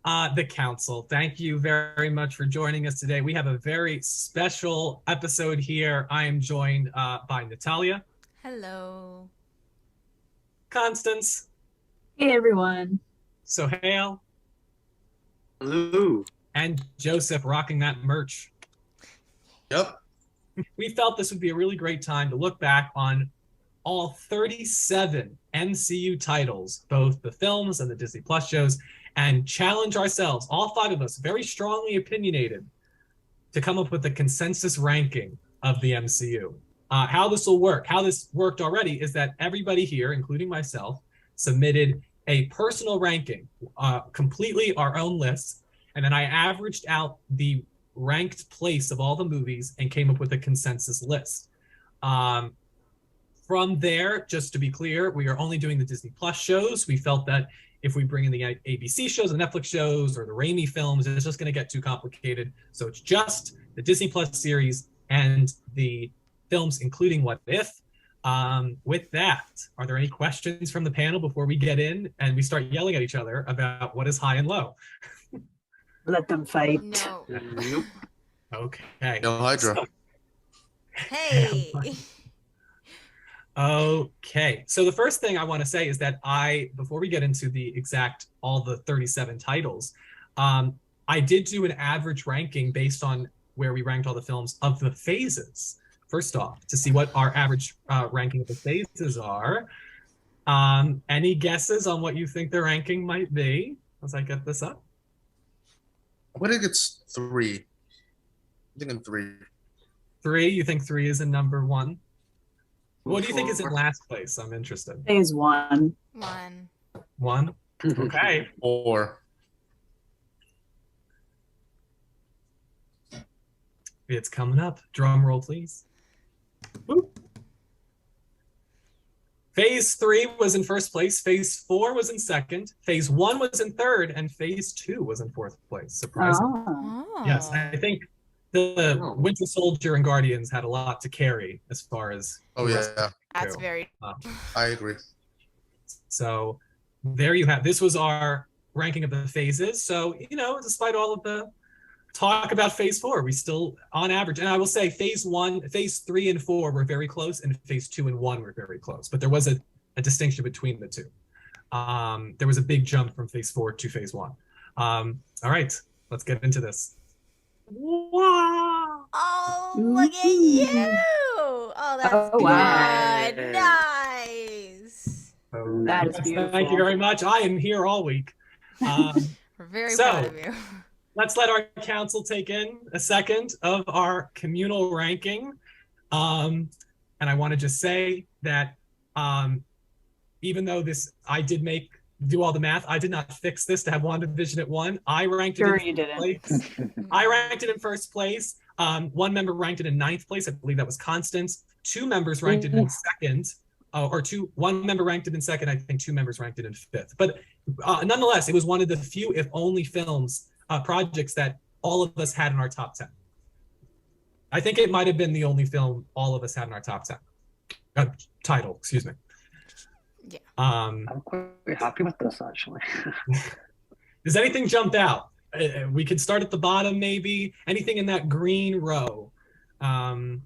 the council. Thank you very much for joining us today. We have a very special episode here. I am joined by Natalia. Hello. Constance. Hey everyone. Sohail. Hello. And Joseph rocking that merch. Yep. We felt this would be a really great time to look back on all 37 MCU titles, both the films and the Disney Plus shows, and challenge ourselves, all five of us, very strongly opinionated, to come up with a consensus ranking of the MCU. How this will work, how this worked already, is that everybody here, including myself, submitted a personal ranking, completely our own list, and then I averaged out the ranked place of all the movies and came up with a consensus list. From there, just to be clear, we are only doing the Disney Plus shows. We felt that if we bring in the ABC shows, the Netflix shows, or the Raimi films, it's just going to get too complicated. So it's just the Disney Plus series and the films, including What If. With that, are there any questions from the panel before we get in and we start yelling at each other about what is high and low? Let them fight. No. Nope. Okay. No Hydra. Hey. Okay. So the first thing I want to say is that before we get into all the 37 titles, I did do an average ranking based on where we ranked all the films of the phases. First off, to see what our average ranking of the phases are. Any guesses on what you think the ranking might be as I get this up? I think it's 3. I'm thinking 3. 3? You think 3 is in number 1? What do you think is in last place? I'm interested. Phase 1. 1. 1? Okay. 4. It's coming up. Drum roll, please. Whoop. Phase 3 was in first place. Phase 4 was in second. Phase 1 was in third. And Phase 2 was in fourth place. Surprising. Oh. Yes, I think the Winter Soldier and Guardians had a lot to carry as far as... Oh, yeah. That's very... I agree. So there you have... This was our ranking of the phases. So, despite all of the talk about Phase 4, we still, on average... And I will say Phase 3 and 4 were very close, and Phase 2 and 1 were very close. But there was a distinction between the two. There was a big jump from Phase 4 to Phase 1. All right, let's get into this. Wow! Oh, look at you! Oh, that's good. Wow. Nice. That is beautiful. Thank you very much. I am here all week. We're very proud of you. Let's let our council take in a second of our communal ranking. And I want to just say that even though I did do all the math, I did not fix this to have WandaVision at 1. I ranked it in first place. I ranked it in first place. One member ranked it in 9th place. I believe that was Constance. 2 members ranked it in second. One member ranked it in second. I think 2 members ranked it in 5th. But nonetheless, it was one of the few, if only, projects that all of us had in our top 10. I think it might have been the only film all of us had in our top 10. Title, excuse me. Yeah. I'm quite happy with this, actually. Does anything jump out? We could start at the bottom, maybe. Anything in that green row? I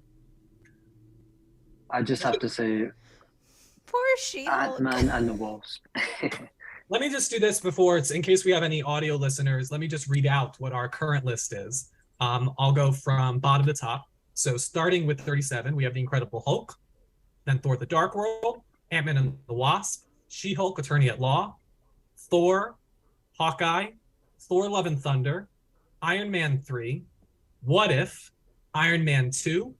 just have to say, Poor She-Hulk. Ant-Man and the Wasp. Let me just do this before, in case we have any audio listeners, let me just read out what our current list is. I'll go from bottom to top. So starting with 37, we have The Incredible Hulk, then Thor: The Dark World, Ant-Man and the Wasp, She-Hulk, Attorney at Law, Thor, Hawkeye, Thor: Love and Thunder, Iron Man 3, What If, Iron Man 2,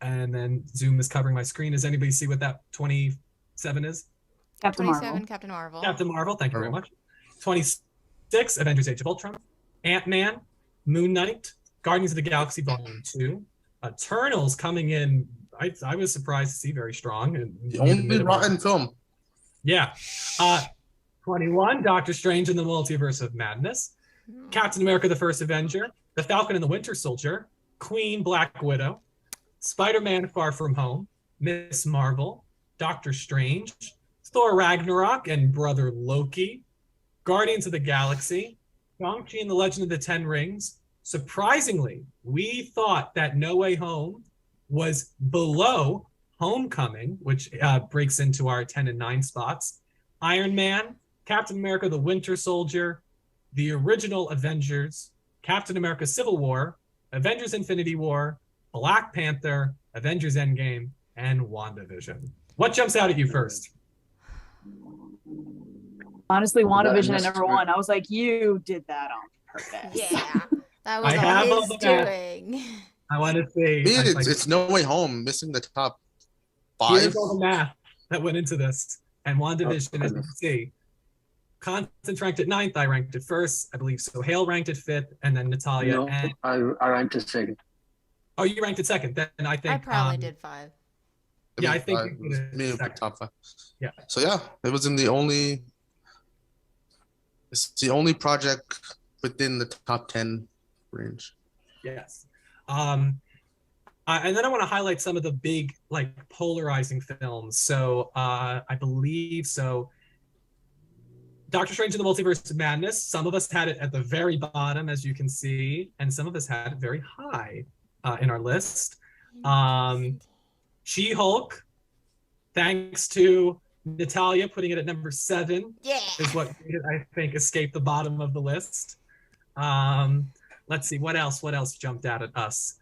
and then Zoom is covering my screen. Does anybody see what that 27 is? Captain 27, Marvel. Captain Marvel. Captain Marvel, thank you very much. 26, Avengers: Age of Ultron, Ant-Man, Moon Knight, Guardians of the Galaxy Volume 2, Eternals coming in, I was surprised to see very strong. The only rotten film. Yeah. 21, Doctor Strange and the Multiverse of Madness, Captain America: The First Avenger, The Falcon and the Winter Soldier, Queen, Black Widow, Spider-Man: Far From Home, Miss Marvel, Doctor Strange, Thor: Ragnarok and Brother Loki, Guardians of the Galaxy, Shang-Chi and the Legend of the Ten Rings. Surprisingly, we thought that No Way Home was below Homecoming, which breaks into our 10 and 9 spots. Iron Man, Captain America the Winter Soldier, the original Avengers, Captain America Civil War, Avengers Infinity War, Black Panther, Avengers Endgame, and WandaVision. What jumps out at you first? Honestly, WandaVision at That- number one. I was like, you did that on purpose. Yeah, that was I all have all his of that. doing. I want to see. Me, I- it's No Way Home, missing the top Here's 5. all the math that went into this. And WandaVision, as you can goodness. see, Constance ranked at 9th. I ranked it 1st. I believe Sohail ranked at 5th. And then Natalia. No, And I ranked it second. oh, you ranked it 2nd. Then I think. I probably did 5. Yeah, I think it was me second. top 5. Yeah. So yeah, it was in the only. It's the only project within the top 10 range. Yes. And then I want to highlight some of the big, like, polarizing films. So I believe so. Doctor Strange in the Multiverse of Madness. Some of us had it at the very bottom, as you can see, and some of us had it very high in our list. She-Hulk, thanks to Natalia putting it at number 7, Yeah. is what made it, I think, escape the bottom of the list. Let's see, what else jumped out at us?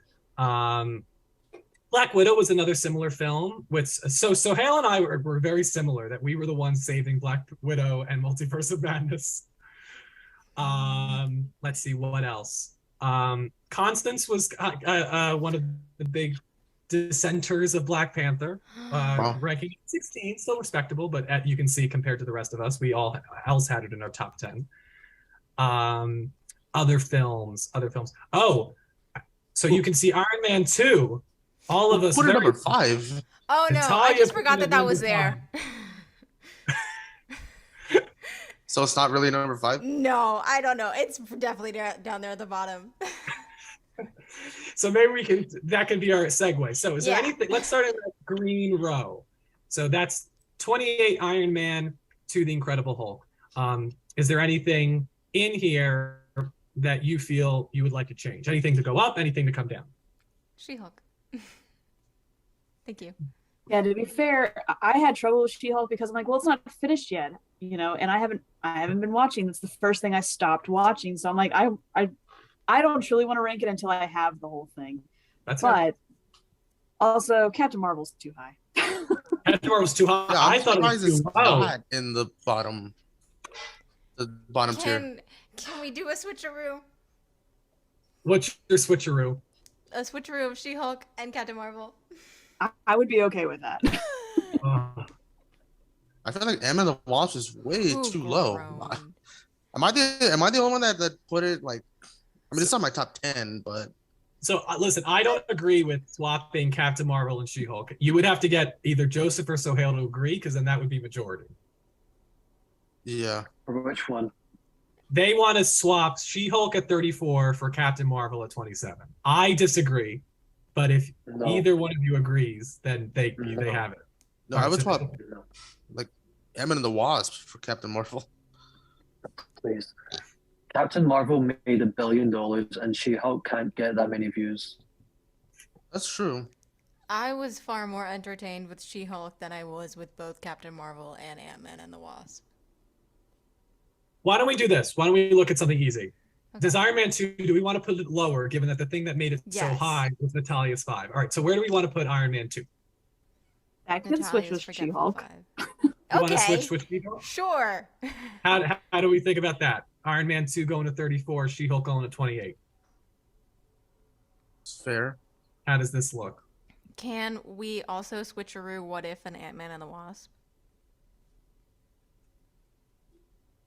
Black Widow was another similar film. So Sohail and I were very similar, that we were the ones saving Black Widow and Multiverse of Madness. Let's see, what else? Constance was one of the big dissenters of Black Panther, Wow. ranking 16, still respectable, but you can see compared to the rest of us, we all else had it in our top 10. Other films. Oh, so you can see Iron Man 2. All of us. Put it very- number 5. Oh no, I Natalia just put forgot it that at that was number there. So it's not really number 5. No, I don't know. It's definitely down there at the bottom. So maybe that can be our segue. So is there Yeah. anything, let's start in the green row. So that's 28 Iron Man to the Incredible Hulk. Is there anything in here that you feel you would like to change? Anything to go up, anything to come down? She-Hulk. Thank you. Yeah, to be fair, I had trouble with She-Hulk because I'm like, well, it's not finished yet, and I haven't been watching. That's the first thing I stopped watching. So I'm like, I don't truly want to rank it until I have the whole thing. That's But also, Captain Marvel's too high. Captain Marvel was too high. Yeah, I I'm thought it was surprised it's too low. not in the bottom tier. Can we do a switcheroo? What's your switcheroo? A switcheroo of She-Hulk and Captain Marvel. I would be okay with that. I feel like M and the Wasp is way Ooh, too low. grown. Am I the only one that put it like? I mean, it's not my top 10, but So listen, I don't agree with swapping Captain Marvel and She-Hulk. You would have to get either Joseph or Sohail to agree, because then that would be majority. yeah. For which one? They want to swap She-Hulk at 34 for Captain Marvel at 27. I disagree, but if No. either one of you agrees, then they No. have it. No, I would So- swap like M and the Wasp for Captain Marvel. Please. Captain Marvel made $1 billion and She-Hulk can't get that many views. That's true. I was far more entertained with She-Hulk than I was with both Captain Marvel and Ant-Man and the Wasp. Why don't we do this? Why don't we look at something easy? Okay. Does Iron Man 2, do we want to put it lower, given that the thing that made it so Yes. high was Natalia's 5? All right, so where do we want to put Iron Man 2? I can switch Natalia's with forgetful She-Hulk. 5. You want to Okay, switch She-Hulk? sure. How do we think about that? Iron Man 2 going to 34, She-Hulk going to 28. It's fair. How does this look? Can we also switcheroo What If and Ant-Man and the Wasp?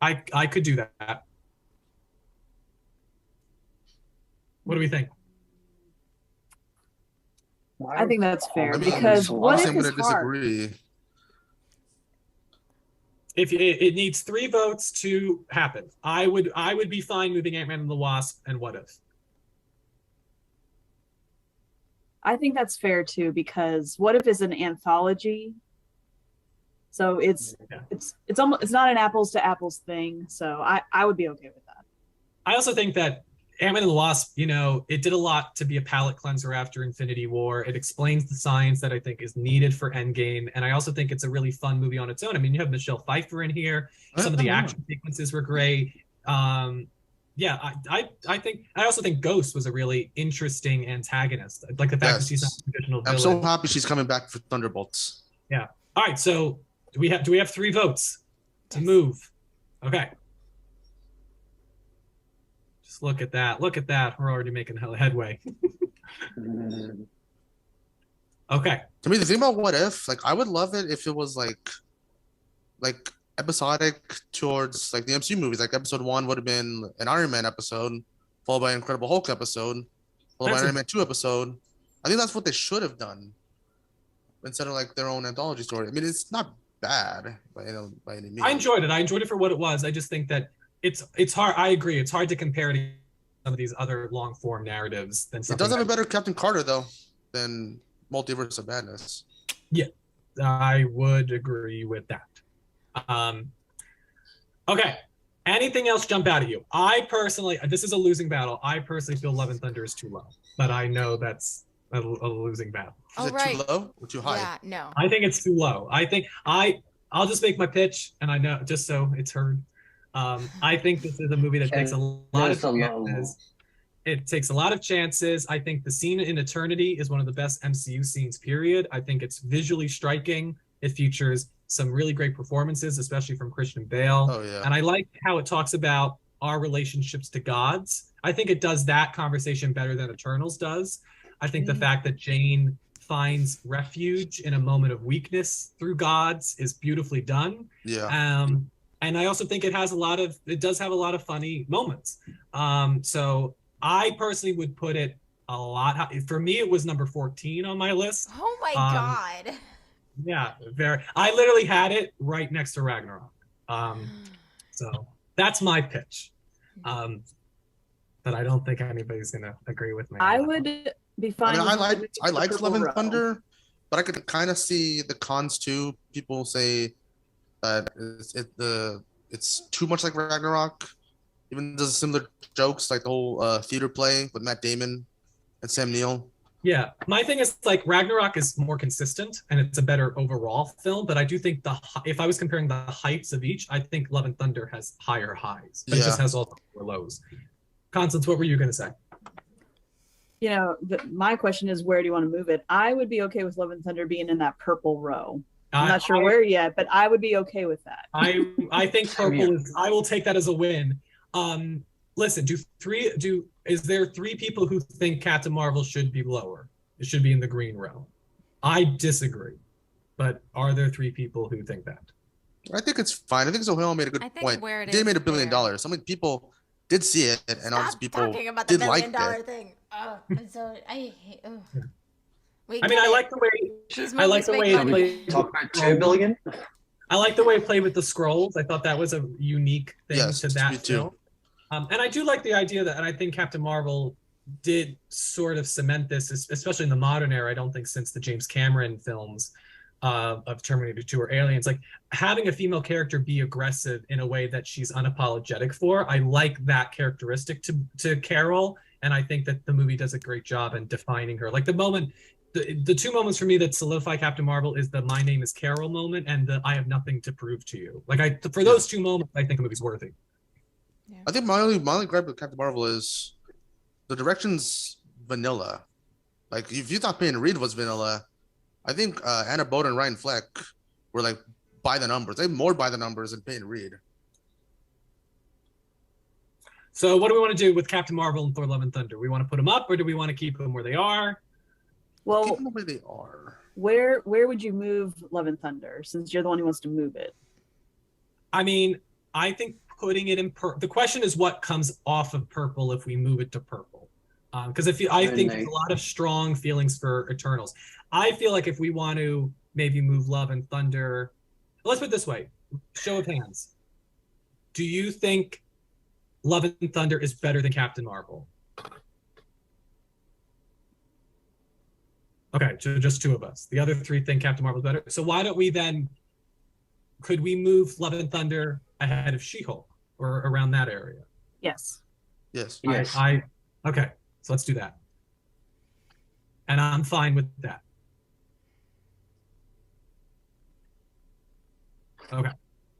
I could do that. What do we think? I think that's fair I mean, because so what honestly, if I'm is gonna hard? disagree. If it needs 3 votes to happen, I would be fine moving Ant-Man and the Wasp and What If. I think that's fair too because what if is an anthology? So it's Yeah. it's almost it's not an apples to apples thing. So I would be okay with that. I also think that Ant-Man and the Wasp, you know, it did a lot to be a palate cleanser after Infinity War. It explains the science that I think is needed for Endgame, and I also think it's a really fun movie on its own. I mean, you have Michelle Pfeiffer in here. Some of the action sequences were great. Yeah, I think I also think Ghost was a really interesting antagonist. Like the fact that she's not a traditional villain. I'm so happy she's coming back for Thunderbolts. Yeah. All right. So do we have 3 votes to move? Okay. Just look at that. Look at that. We're already making headway. Okay. To me, the thing about What If, like, I would love it if it was like episodic towards like the MCU movies. Like episode 1 would have been an Iron Man episode, followed by an Incredible Hulk episode, followed by an Iron Man 2 episode. I think that's what they should have done instead of like their own anthology story. I mean, it's not bad by any means. I enjoyed it. I enjoyed it for what it was. I just think that it's hard. I agree. It's hard to compare to some of these other long form narratives than something. It does have a better Captain Carter though than Multiverse of Madness. Yeah, I would agree with that. Okay. Anything else jump out at you? I personally, this is a losing battle. I personally feel Love and Thunder is too low, but I know that's a losing battle. Oh, Is it right. too low or too high? Yeah, no. I think it's too low. I think I'll just make my pitch, and I know just so it's heard. I think this is a movie that takes a lot of chances. It takes a lot of chances. I think the scene in Eternity is one of the best MCU scenes, period. I think it's visually striking. It features some really great performances, especially from Christian Bale. Oh, yeah. And I like how it talks about our relationships to gods. I think it does that conversation better than Eternals does. I think the fact that Jane finds refuge in a moment of weakness through gods is beautifully done. Yeah. And I also think it does have a lot of funny moments. So I personally would put it a lot high. For me, it was number 14 on my list. Oh my God. Yeah, I literally had it right next to Ragnarok. So that's my pitch. But I don't think anybody's gonna agree with me. I would be fine. I mean, with I liked Love and Row. Thunder, but I could kind of see the cons too. People say that it's too much like Ragnarok. Even does similar jokes like the whole theater play with Matt Damon and Sam Neill. Yeah, my thing is like Ragnarok is more consistent and it's a better overall film, but I do think if I was comparing the heights of each, I think Love and Thunder has higher highs, but it just has also lower lows. Constance, what were you going to say? You know, my question is, where do you want to move it? I would be okay with Love and Thunder being in that purple row. I'm not sure where yet, but I would be okay with that. I think purple is. I will take that as a win. Listen, is there 3 people who think Captain Marvel should be lower? It should be in the green row. I disagree, but are there 3 people who think that? I think it's fine. I think Zohel made a good point. They made $1 billion. So many people did see it, and obviously people talking about the did like $1 billion it. thing. I'm so I hate. Wait, I mean, I like the way. I like the way. Talk about 2 billion. I like the way it played with the scrolls. I thought that was a unique thing to that me film. too. And I do like the idea that, and I think Captain Marvel did sort of cement this, especially in the modern era. I don't think since the James Cameron films of Terminator 2 or Aliens, like having a female character be aggressive in a way that she's unapologetic for. I like that characteristic to Carol, and I think that the movie does a great job in defining her. Like the moment. The 2 moments for me that solidify Captain Marvel is the "My name is Carol" moment and the "I have nothing to prove to you." Like for those 2 moments, I think the movie's worthy. Yeah. I think my only gripe with Captain Marvel is the direction's vanilla. Like if you thought Peyton Reed was vanilla, I think Anna Boden and Ryan Fleck were like by the numbers. They more by the numbers than Peyton Reed. So what do we want to do with Captain Marvel and Thor: Love and Thunder? We want to put them up, or do we want to keep them where they are? Well, Keep them the way they are. where would you move Love and Thunder, since you're the one who wants to move it? I mean, I think putting it in the question is what comes off of purple if we move it to purple. Because I think there's a lot of strong feelings for Eternals. I feel like if we want to maybe move Love and Thunder, let's put it this way: show of hands. Do you think Love and Thunder is better than Captain Marvel? Okay, so just 2 of us. The other 3 think Captain Marvel's better. So why don't we then? Could we move Love and Thunder ahead of She-Hulk or around that area? Yes. Yes. Yes. Okay, so let's do that. And I'm fine with that. Okay.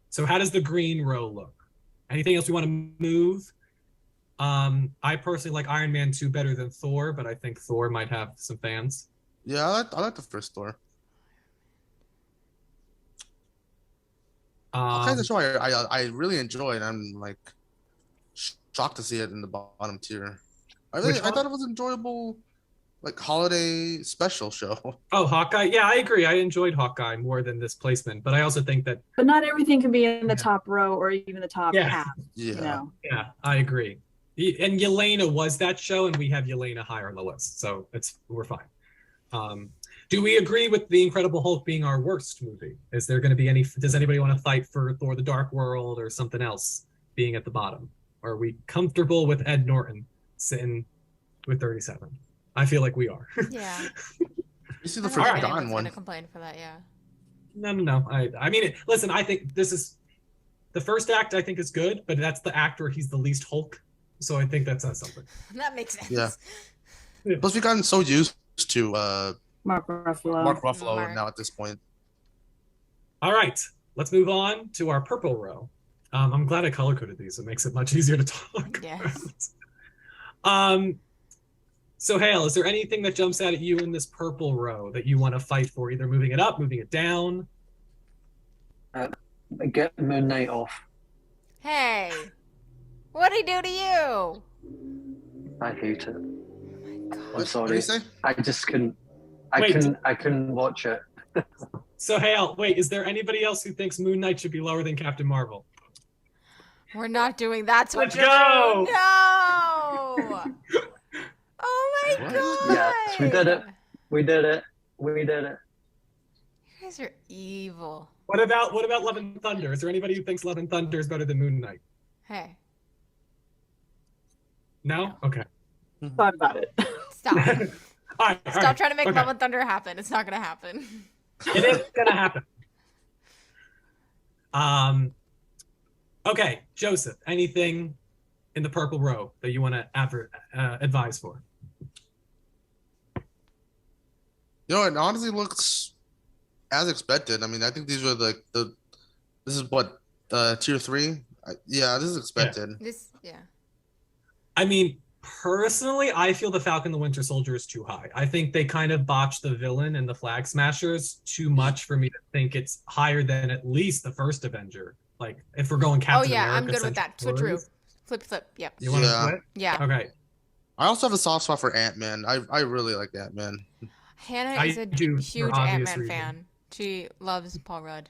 So how does the green row look? Anything else we want to move? I personally like Iron Man 2 better than Thor, but I think Thor might have some fans. Yeah, I like the first Thor. All kinds of show I really enjoyed. I'm like shocked to see it in the bottom tier. I thought it was an enjoyable, like holiday special show. Oh, Hawkeye. Yeah, I agree. I enjoyed Hawkeye more than this placement, but I also think that But not everything can be in the Yeah. top row or even the top Yeah. half. Yeah. You know. yeah, I agree. And Yelena was that show, and we have Yelena higher on the list, so we're fine. Do we agree with The Incredible Hulk being our worst movie? Is there going to be any? Does anybody want to fight for Thor: The Dark World or something else being at the bottom? Or are we comfortable with Ed Norton sitting with 37? I feel like we are. Yeah. You see I the don't first think Dawn anyone's one. gonna complain for that. Yeah. No. I mean, listen. I think this is the first act. I think is good, but that's the act where he's the least Hulk. So I think that says something. That makes sense. Yeah. Plus, we've gotten so used to Mark Ruffalo. Mark Ruffalo Mark. now at this point. All right, let's move on to our purple row. I'm glad I color coded these. It makes it much easier to talk. Yes. So Hale, is there anything that jumps out at you in this purple row that you want to fight for? Either moving it up, moving it down. Get Moon Knight off. Hey, what'd he do to you? I hate it. Oh my I'm God. What do sorry. you say? I just couldn't. I Wait. couldn't watch it. So Hale, wait, is there anybody else who thinks Moon Knight should be lower than Captain Marvel? We're not doing that. Let's go! No! Oh my What? God! Yes, we did it. We did it. We did it. You guys are evil. What about Love and Thunder? Is there anybody who thinks Love and Thunder is better than Moon Knight? Hey, No? Okay. Thought about it. stop. All right, Stop trying to make okay. Love and Thunder happen. It's not gonna happen. It is gonna happen. Okay, Joseph, anything in the purple row that you want to advise for? You know, it honestly looks as expected. I mean, I think these were this is what tier 3. Yeah, this is expected. Yeah. I mean, personally, I feel the Falcon the Winter Soldier is too high. I think they kind of botched the villain and the Flag Smashers too much for me to think it's higher than at least the first Avenger. Like, if we're going Captain Oh yeah, America, I'm good with that. Switcheroo. Flip. Yep. You want to Yeah. split? Yeah. Okay. I also have a soft spot for Ant-Man. I really like Ant-Man. Hannah I is a do, for huge obvious Ant-Man reasons. fan. She loves Paul Rudd.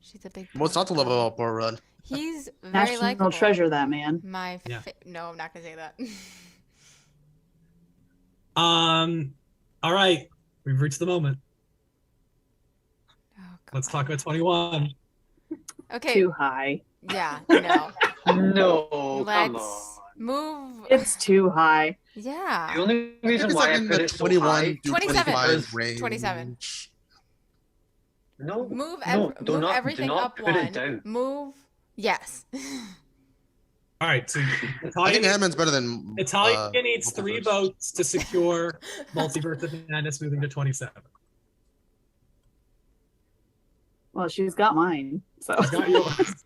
She's a big. What's not to love about Paul Rudd? He's very National likable. treasure, that man. My Yeah. no, I'm not gonna say that. All right. We've reached the moment. Oh, Let's God. talk about 21. Okay. Too high. Yeah. No. No, come Let's on. move. It's too high. Yeah. The only I think reason it's why like I in put the it so 21 high. to 27. 25 range. 27. No, Move, no, do move not, everything do not up put one. it down. Move. Yes. All right. So I think Ant-Man's better than Italia needs 3 Multiverse. votes to secure Multiverse of Madness moving to 27. Well, she's got mine. So I got yours.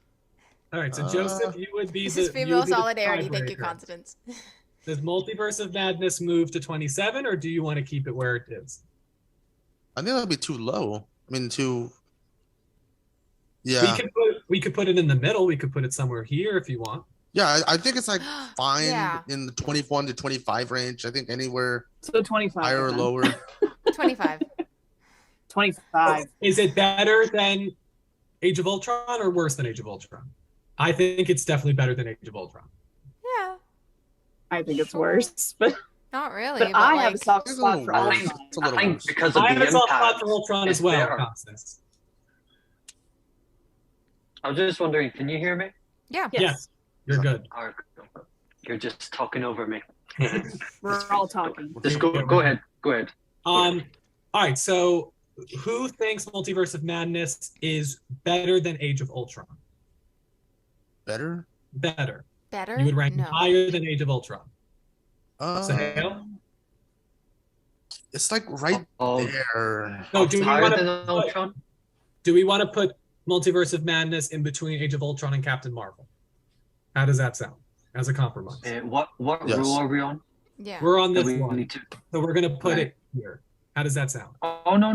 All right. So Joseph, you would be This the is you female would be the solidarity. Thank you, tiebreaker. Constance. Does Multiverse of Madness move to 27, or do you want to keep it where it is? I think that'd be too low. I mean, too. Yeah, We could put it in the middle. We could put it somewhere here if you want. yeah. I think it's like fine Yeah. in the 21 to 25 range. I think anywhere so 25. higher or then. lower. 25. 25. Is it better than Age of Ultron or worse than Age of Ultron? I think it's definitely better than Age of Ultron. Yeah. I think it's Sure. worse, but Not really. but but I like, have a soft It's a spot little for worse. Ultron. It's a I little think worse. because of I the have a soft spot impact. for Ultron as it's well, better. Constance. I was just wondering, can you hear me? Yeah. Yes, you're good. Or you're just talking over me. We're all talking. Just go ahead. Go ahead. All right. So, who thinks Multiverse of Madness is better than Age of Ultron? Better. Better. Better? You would rank no. it higher than Age of Ultron. Uh, it's like right there. No, do we Higher want than to Ultron? put Multiverse of Madness in between Age of Ultron and Captain Marvel? How does that sound as a compromise? What Yes. rule are we on? Yeah. We're on Do this we one, need to? so we're gonna put Right. it here. How does that sound? Oh no.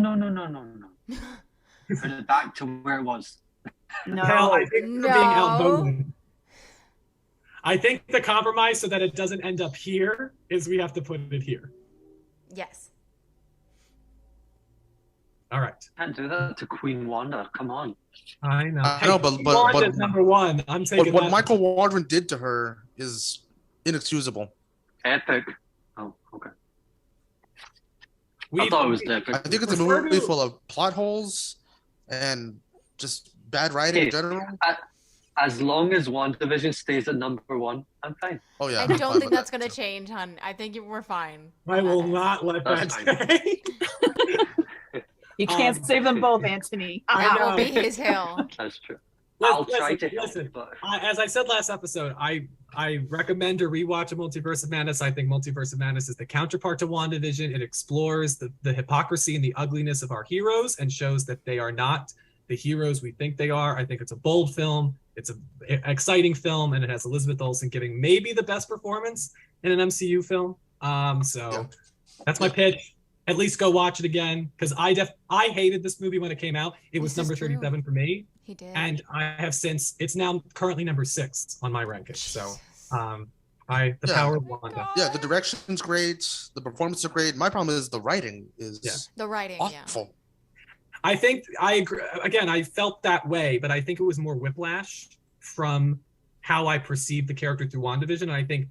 Put it back to where it was. No. Hell, I think we're being No. outvoted. I think the compromise, so that it doesn't end up here, is we have to put it here. Yes. All right. Can't do that to Queen Wanda. Come on. I know. I know, but Wanda's number one. I'm taking what that. Michael Waldron did to her is inexcusable. Epic. Oh, okay. We- I thought it was epic. I think it's a Refer movie to- full of plot holes and just bad writing in Hey, general. As long as WandaVision stays at number one, I'm fine. Oh yeah, I I'm fine don't think with that's that, going to too. change, hon. I think we're fine. I will not let that That's fine. stay. You can't save them both, Anthony. That will know. be his hill. That's true. I'll try Listen, to help, listen. but As I said last episode, I recommend a rewatch of Multiverse of Madness. I think Multiverse of Madness is the counterpart to WandaVision. It explores the hypocrisy and the ugliness of our heroes and shows that they are not the heroes we think they are. I think it's a bold film. It's an exciting film, and it has Elizabeth Olsen giving maybe the best performance in an MCU film. So that's my pitch. At least go watch it again, because I hated this movie when it came out. It was This is number true. 37 for me. He did. And I have since, it's now currently number 6 on my ranking. So the Yeah. power of Oh my Wanda. God. Yeah, the direction's great. The performance are great. My problem is the writing is Yeah. The writing, yeah. awful. I think I agree. Again, I felt that way, but I think it was more whiplash from how I perceived the character through WandaVision. And I think,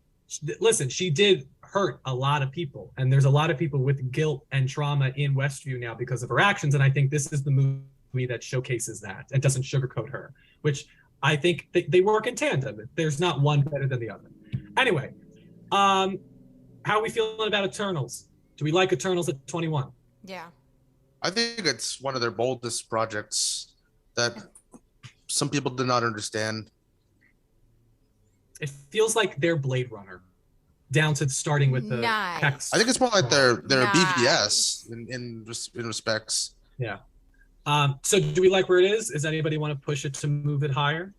listen, she did hurt a lot of people, and there's a lot of people with guilt and trauma in Westview now because of her actions. And I think this is the movie that showcases that and doesn't sugarcoat her, which I think they work in tandem. There's not one better than the other. Anyway, how are we feeling about Eternals? Do we like Eternals at 21? Yeah. I think it's one of their boldest projects that some people did not understand. It feels like their Blade Runner, down to starting with the Nice. text. I think it's more like their Nice. BVS in respects. So do we like where it is? Does anybody want to push it to move it higher?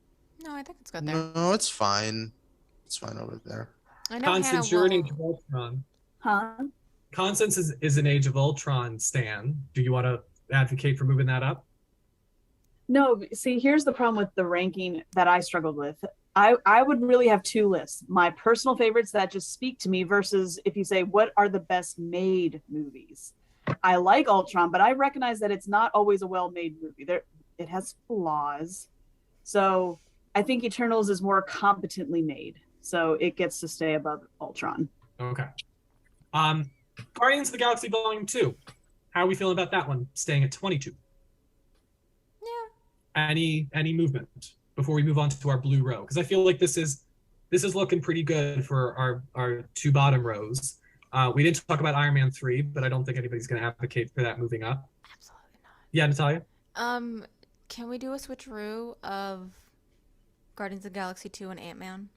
No, I think it's good there. No, it's fine. It's fine over there. I know Hannah Constance, you're an will- Age of Ultron. Huh? Constance is an Age of Ultron stan. Do you want to advocate for moving that up? No, see, here's the problem with the ranking that I struggled with. I would really have two lists. My personal favorites that just speak to me versus if you say, what are the best made movies? I like Ultron, but I recognize that it's not always a well-made movie. It has flaws. So I think Eternals is more competently made. So it gets to stay above Ultron. Okay. Guardians of the Galaxy Volume 2. How are we feeling about that one? Staying at 22. Yeah. Any movement before we move on to our blue row? Because I feel like this is looking pretty good for our two bottom rows. We didn't talk about Iron Man 3, but I don't think anybody's going to advocate for that moving up. Absolutely not. Yeah, Natalia? Can we do a switcheroo of Guardians of the Galaxy 2 and Ant-Man?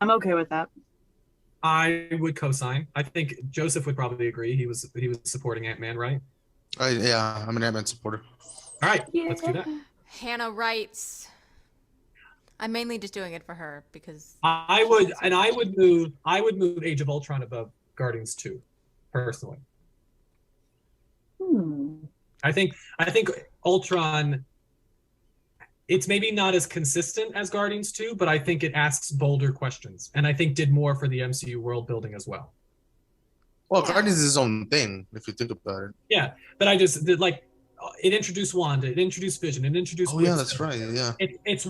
I'm okay with that. I would co-sign. I think Joseph would probably agree. He was supporting Ant-Man, right? Yeah, I'm an Ant-Man supporter. All right, let's do that. Hannah writes. I'm mainly just doing it for her because I would move Age of Ultron above Guardians 2, personally. I think Ultron, it's maybe not as consistent as Guardians 2, but I think it asks bolder questions, and I think did more for the MCU world building as well. Well, Guardians is his own thing, if you think about it. Yeah, but it introduced Wanda, it introduced Vision, it introduced. Oh yeah, that's right. Yeah. It's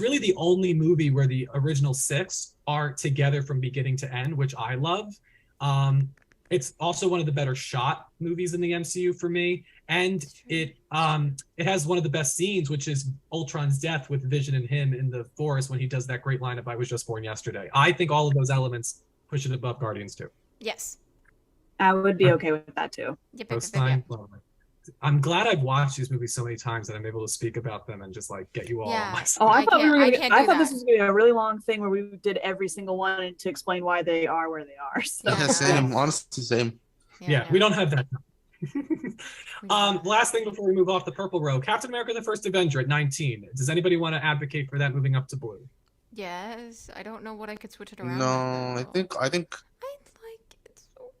really the only movie where the original 6 are together from beginning to end, which I love. It's also one of the better shot movies in the MCU for me, and it has one of the best scenes, which is Ultron's death with Vision and him in the forest when he does that great line of "I was just born yesterday." I think all of those elements push it above Guardians 2. yes. I would be okay with that too. Yep. Co-sign. I'm glad I've watched these movies so many times that I'm able to speak about them and just like get you all on my side. Oh, I thought we were gonna. can't I do thought this that. was gonna be a really long thing where we did every single one and to explain why they are where they are. So. Yeah, Yeah, no. same. Honestly, same. Yeah, no, we don't have that. we don't. Last thing before we move off the purple row, Captain America: The First Avenger at 19. Does anybody want to advocate for that moving up to blue? Yes, I don't know what I could switch it around. No, with, I though. think I like it so.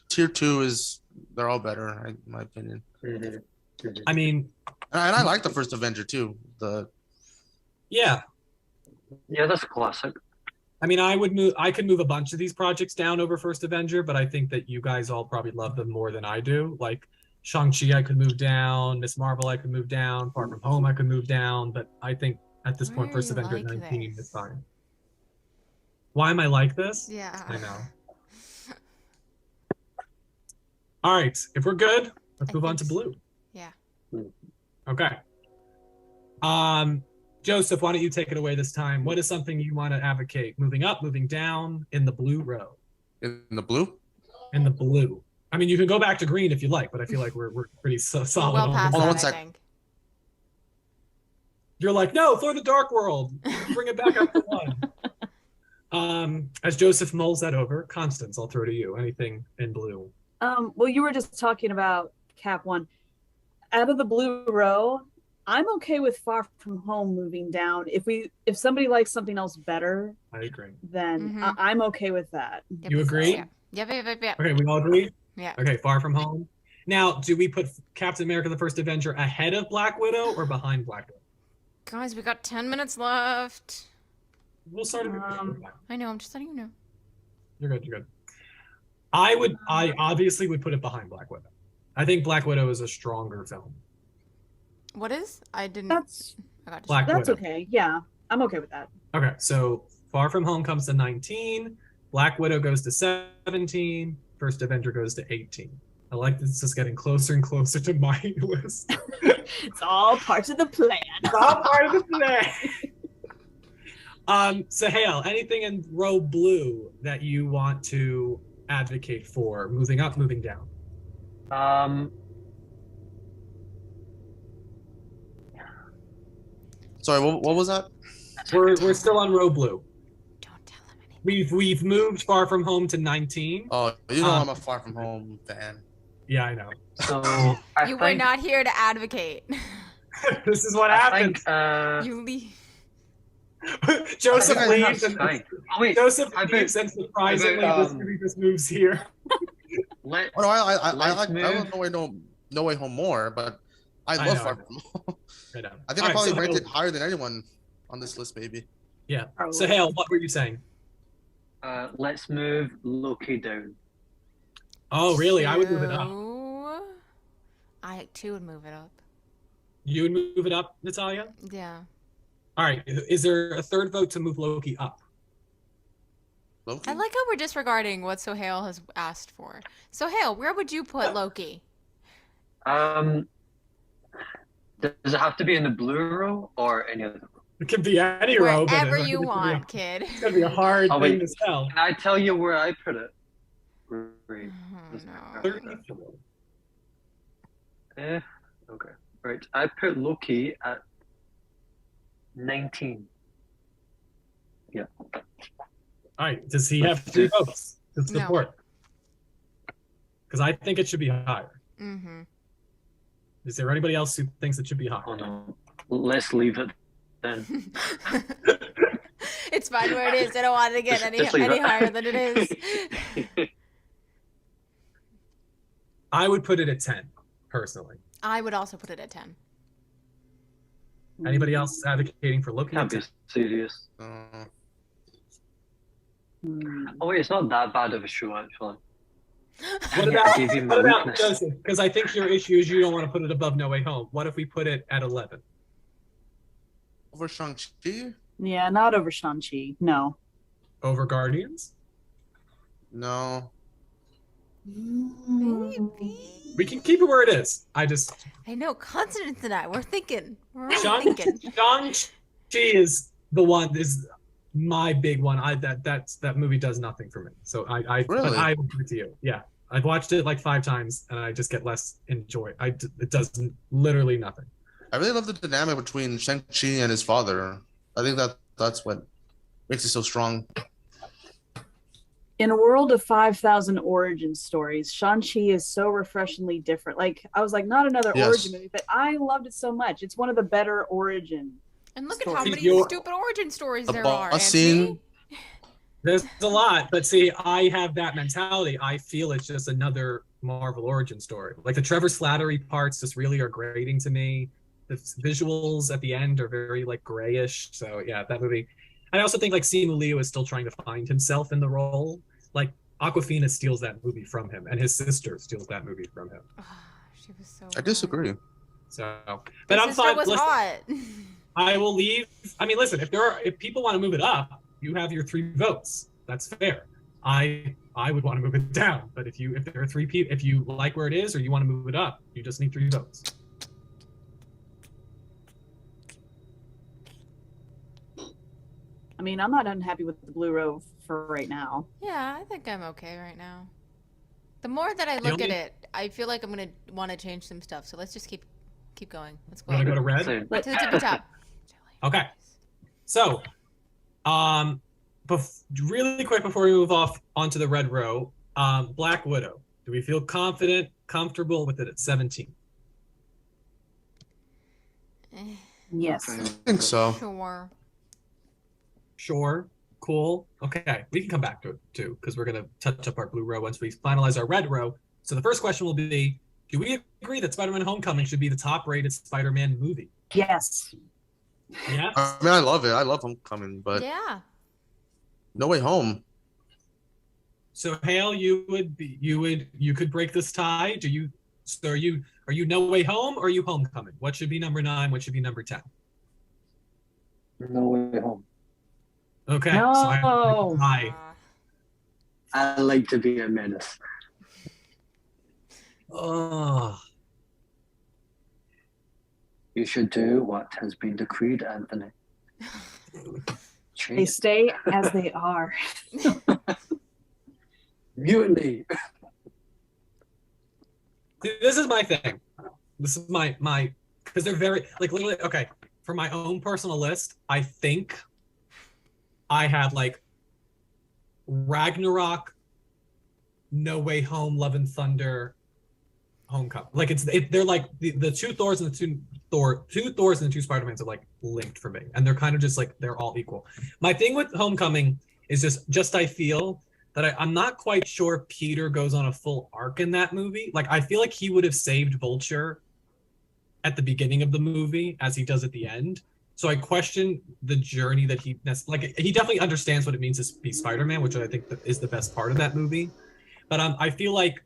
tier 2 is they're all better, in my opinion. I mean, And I like the first Avenger too. yeah. Yeah, that's classic. I mean, I could move a bunch of these projects down over First Avenger, but I think that you guys all probably love them more than I do. Like Shang-Chi, I could move down. Miss Marvel, I could move down. Far From Home, I could move down. But I think at this point, Why are First you Avenger like at 19 this? is fine. Why am I like this? Yeah. I know. All right, if we're good, let's I move on think to so. blue. Yeah. Okay. Joseph, why don't you take it away this time? What is something you want to advocate? Moving up, moving down in the blue row? In the blue? In the blue. I mean, you can go back to green if you like, but I feel like we're pretty solid. Well on past the that, one I sec. think. You're like, no, for the Dark World. Bring it back up to one. As Joseph mulls that over, Constance, I'll throw to you. Anything in blue? Well, you were just talking about Cap 1. Out of the blue row, I'm okay with Far From Home moving down. If somebody likes something else better, I agree. then Mhm. I'm okay with that. Yep. You agree? Yeah. Yep. Okay, we all agree? Yeah. Okay, Far From Home. Now, do we put Captain America: The First Avenger ahead of Black Widow or behind Black Widow? Guys, we got 10 minutes left. We'll start it. I know, I'm just letting you know. You're good. You're good. I obviously would put it behind Black Widow. I think Black Widow is a stronger film. What is? I didn't. That's I got Black that's Widow. okay. Yeah, I'm okay with that. Okay, so Far From Home comes to 19. Black Widow goes to 17. First Avenger goes to 18. I like this is getting closer and closer to my list. It's all parts of the plan. It's all part of the plan. Sahel, anything in row blue that you want to advocate for? Moving up, moving down. Sorry, what was that? We're still on row blue. Don't tell him anything. We've moved Far From Home to 19. Oh, you know I'm a Far From Home fan. Yeah, I know. So You were not here to advocate. This is what I happens. think, You leave. Joseph I think leaves that's and fine. Oh wait, Joseph I bet- leaves and surprisingly I bet, this movie just moves here. let Oh no, I Let's like move. No Way Home more, but I I love know, Far I know. From Home. I know. I think All I probably right, ranked it higher than anyone on this list, maybe. Yeah. Probably. Sahel, what were you saying? let's move Loki down. Oh, really? I would move it up. So, I too would move it up. You would move it up, Natalia? Yeah. All right. Is there a third vote to move Loki up? Loki? I like how we're disregarding what Sohail has asked for. Sohail, where would you put Loki? Does it have to be in the blue row or any other row? It can be any row, but Wherever I think you it's gonna be want, kid. It's gonna be a hard Oh, thing wait. to sell. Can I tell you where I put it? Right. Oh, no. 30. Okay. Right. I put Loki at 19. All right. Does he have 3 votes to No. support? Because I think it should be higher. Mm-hmm. Is there anybody else who thinks it should be higher? Oh no. Let's leave it then. It's fine where it is. I don't want it to get Just leave any it. higher than it is. I would put it at 10, personally. I would also put it at 10. Anybody else advocating for Loki? Can't be serious. Oh wait, it's not that bad of a show actually. What Yeah, about, I gave you my what about weakness. Joseph? Because I think your issue is you don't want to put it above No Way Home. What if we put it at 11? Over Shang-Chi? Yeah, not over Shang-Chi. No. Over Guardians? No. Maybe. We can keep it where it is. I know, Constance and I, we're thinking. We're all Shang- thinking. Shang-Chi is the one, is my big one. That movie does nothing for me. So I Really? but I would give it to you. Yeah. I've watched it like 5 times, and I just get less enjoy. It does literally nothing. I really love the dynamic between Shang-Chi and his father. I think that's what makes it so strong. In a world of 5,000 origin stories, Shang-Chi is so refreshingly different. Like, I was like, not another Yes. origin movie, but I loved it so much. It's one of the better origin. And look at how Story. many You're- stupid origin stories The there are, boss Anthony. scene. There's a lot, but see, I have that mentality. I feel it's just another Marvel origin story. Like the Trevor Slattery parts just really are grating to me. The visuals at the end are very like grayish. So yeah, that movie. I also think like Simu Liu is still trying to find himself in the role. Like Aquafina steals that movie from him, and his sister steals that movie from him. She was so I disagree. So, but His I'm sister fine. was Listen, hot. I will leave. I mean, listen, if people want to move it up, you have your 3 votes. That's fair. I would want to move it down, but if there are 3 people, if you like where it is or you want to move it up, you just need 3 votes. I mean, I'm not unhappy with the Blue Row for right now. Yeah, I think I'm okay right now. The more that I look at only- it, I feel like I'm gonna want to change some stuff. So let's just keep going. Let's go. Want to go to red? Same. To the tippy top. Okay. So, really quick before we move off onto the red row, Black Widow. Do we feel comfortable with it at 17? Yes. I think so. Sure. Sure. Cool. Okay. We can come back to it too, because we're going to touch up our blue row once we finalize our red row. So the first question will be, do we agree that Spider-Man Homecoming should be the top-rated Spider-Man movie? Yes. Yes? I mean, I love it. I love Homecoming, but Yeah. No Way Home. So Hale, you could break this tie. Are you No Way Home or are you Homecoming? What should be number 9? What should be number 10? No Way Home. Okay. No. So I I like to be a menace. Oh. You should do what has been decreed, Anthony. They Change. stay as they are. Mutiny. This is my thing. This is my because they're very like literally okay. For my own personal list, I think I had like Ragnarok, No Way Home, Love and Thunder, Homecoming. Like they're like the 2 Thors and the 2 Thors and the 2 Spider-Mans are like linked for me, and they're kind of just like they're all equal. My thing with Homecoming is just I feel that I'm not quite sure Peter goes on a full arc in that movie. Like I feel like he would have saved Vulture at the beginning of the movie as he does at the end. So I question the journey that he definitely understands what it means to be Spider-Man, which I think is the best part of that movie. But I feel like